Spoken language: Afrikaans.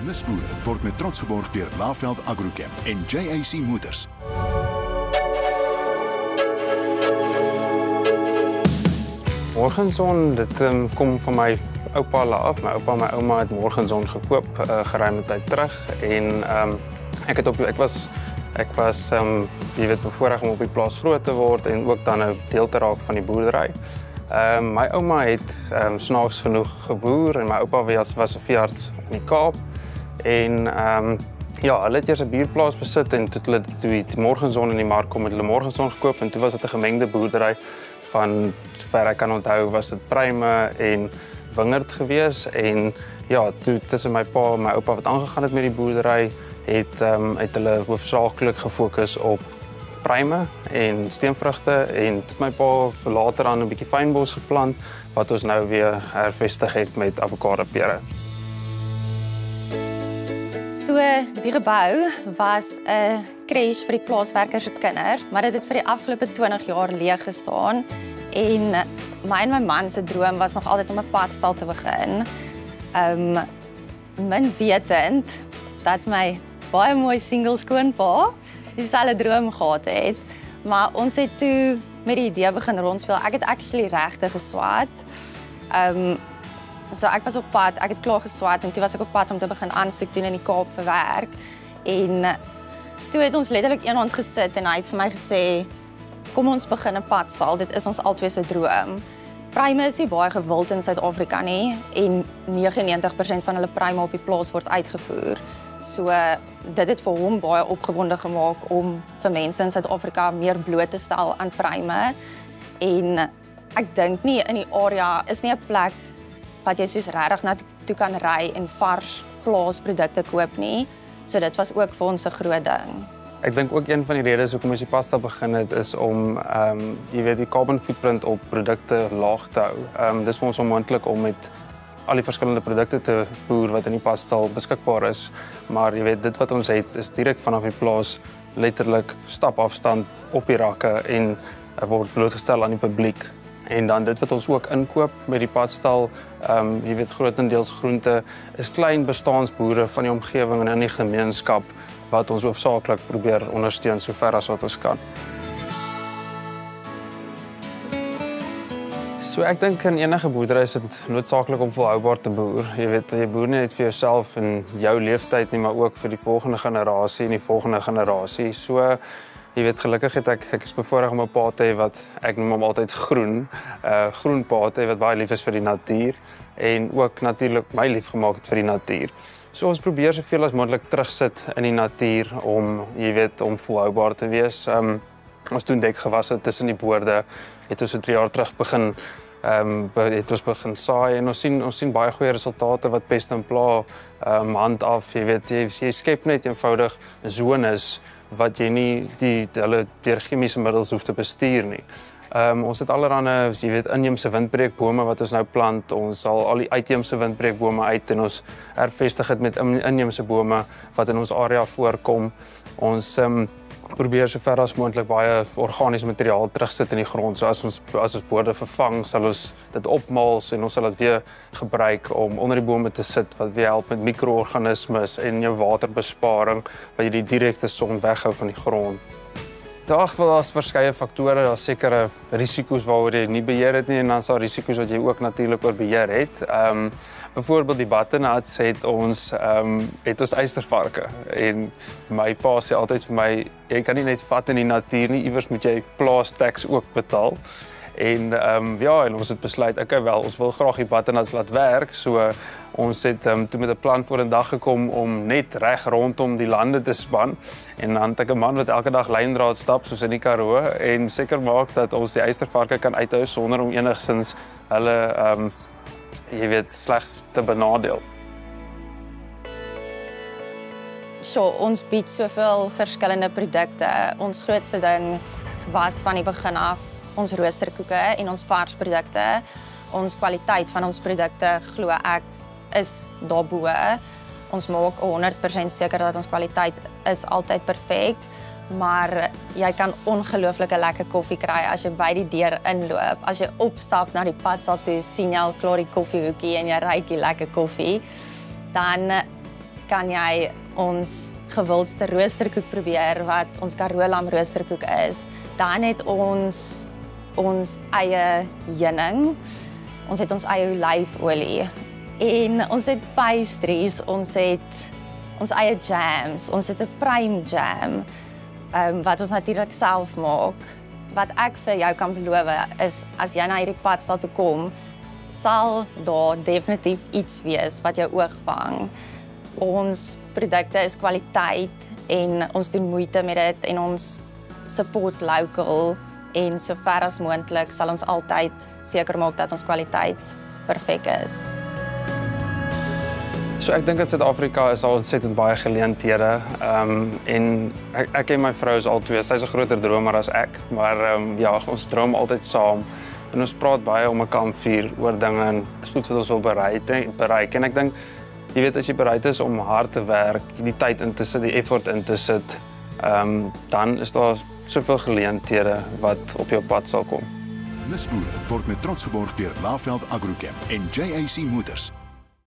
Nisboere word met trots geborg deur Laveld Agrochem en JAC Motors. Morgenson, dit kom van my oupa af. My oupa en my ouma het Morgenson gekoop geruime tyd terug en ek was jy weet bevoorreg om op die plaas groot te word en ook dan nou deel te raak van die boerdery. My ouma het snaaks genoeg geboer en my oupa was 'n veearts in die Kaap en ja, hulle het eers 'n bierplaas besit en toe het Morgenson in die mark kom met hulle Morgenson gekoop en toe was dit 'n gemengde boerdery van sover ek kan onthou was dit pruime en wingerd gewees en ja, toe tussen my pa en my oupa wat aangegaan het met die boerdery het hulle hoofsaaklik gefokus op pruime en steenvrugte en my pa later aan 'n bietjie fynbos geplant wat ons nou weer hervestig het met avokadopere. So, die gebou was 'n crash vir die plaaswerkers se kinders, maar dit het vir die afgelope 20 jaar leeg gestaan en my en my man se droom was nog altyd om 'n padstal te begin. Min wetend dat my baie mooi single skoonpa dieselfde droom gehad het, maar ons het toe met die idee begin rondspeel. Ek het actually regte geswat. So ek was op pad, ek het klaar geswat en toe was ek op pad om te begin aansoek doen in die Kaap vir werk. En toe het ons letterlik eendag gesit en hy het vir my gesê, kom ons begin 'n padstal, dit is ons albei se droom. Pruime is nie baie gewild in Suid-Afrika nie en 99% van hulle pruime op die plaas word uitgevoer. So dit het vir hom baie opgewonde gemaak om vir mense in Suid-Afrika meer bloot te stel aan pruime. En ek dink nie in die area is nie 'n plek wat jy soos regtig na toe kan ry en vars plaasprodukte koop nie. So dit was ook vir ons 'n groot ding. Ek dink ook een van die redes hoekom ons die padstal begin het is om jy weet die carbon footprint op produkte laag te hou. Dis vir ons onmoontlik om met al die verskillende produkte te boer wat in die padstal beskikbaar is, maar jy weet dit wat ons het is direk vanaf die plaas letterlik stapafstand op die rakke en word blootgestel aan die publiek. En dan dit wat ons ook inkoop met die padstal, jy weet grootendeels groente, is klein bestaansboere van die omgewing en in die gemeenskap wat ons hoofsaaklik probeer ondersteun sover as wat ons kan. So ek dink in enige boerdery is dit noodsaaklik om volhoubaar te boer. Jy weet, jy boer nie net vir jouself en jou leeftyd nie, maar ook vir die volgende generasie en die volgende generasie. So jy weet, gelukkig het ek is bevoorreg om 'n pa te hê wat ek noem hom altyd groen pa te hê wat baie lief is vir die natuur en ook natuurlik my lief gemaak het vir die natuur. So ons probeer soveel as moontlik terugsit in die natuur om jy weet om volhoubaar te wees. Ons doen dekgewasse tussen die boorde. Het ons 3 jaar terug begin het ons begin saai en ons sien baie goeie resultate wat pest en pla hand af. Jy weet jy skep net eenvoudig zones wat jy nie hulle deur chemiese middels hoef te bestuur nie. Ons het allerhande, jy weet, inheemse windbreekbome wat ons nou plant. Ons sal al die uitheemse windbreekbome uit en ons hervestig dit met inheemse bome wat in ons area voorkom. Ons probeer sover as moontlik baie organiese materiaal terugsit in die grond. So as ons boorde vervang, sal ons dit opmals en ons sal dit weer gebruik om onder die bome te sit wat weer help met mikroorganismes en jou waterbesparing wat jy die direkte son weghou van die grond. Daar's verskeie faktore, daar's sekere risiko's waaroor jy nie beheer het nie en dan is daar risiko's wat jy ook natuurlik oor beheer het. Byvoorbeeld die butternuts het ons eystervarke en my pa sê altyd vir my, jy kan nie net vat in die natuur nie, iewers moet jy plaas-tax ook betaal. En ja, en ons het besluit, ons wil graag die butternuts laat werk, so ons het toe met 'n plan voor 'n dag gekom om net reg rondom die lande te span en dan het ek 'n man wat elke dag lyndraad stap soos in die Karoo en seker maak dat ons die eystervarke kan uithou sonder om enigstens hulle jy weet sleg te benadeel. So, ons bied soveel verskillende produkte. Ons grootste ding was van die begin af ons roosterkoeke en ons varsprodukte. Ons kwaliteit van ons produkte, glo ek, is daarbo. Ons maak 100% seker dat ons kwaliteit is altyd perfek, maar jy kan ongelooflike lekker koffie kry as jy by die deur inloop. As jy opstap na die padstal toe, sien jy al klaar die koffiehoekie en jy ruik die lekker koffie, dan kan jy ons gewildste roosterkoek probeer wat ons Karoo lam roosterkoek is. Dan het ons eie heuning. Ons het ons eie olyfolie en ons het pastries, ons het ons eie jams, ons het 'n prime jam wat ons natuurlik self maak. Wat ek vir jou kan beloof is as jy na hierdie padstal toe kom, sal daar definitief iets wees wat jou oog vang. Ons produkte is kwaliteit en ons doen moeite met dit en ons support local en so ver as moontlik sal ons altyd seker maak dat ons kwaliteit perfek is. So ek dink in Suid-Afrika is al ontsettend baie geleenthede en ek en my vrou is al twee. Sy's 'n groter dromer as ek, maar ja, ons droom altyd saam en ons praat baie om 'n kampvuur oor dinge en goed wat ons wil bereik. En ek dink, jy weet, as jy bereid is om hard te werk, die tyd in te sit, die effort in te sit, dan is daar soveel geleenthede wat op jou pad sal kom. Lusboere word met trots geborg deur Laveld Agrochem en JAC Motors.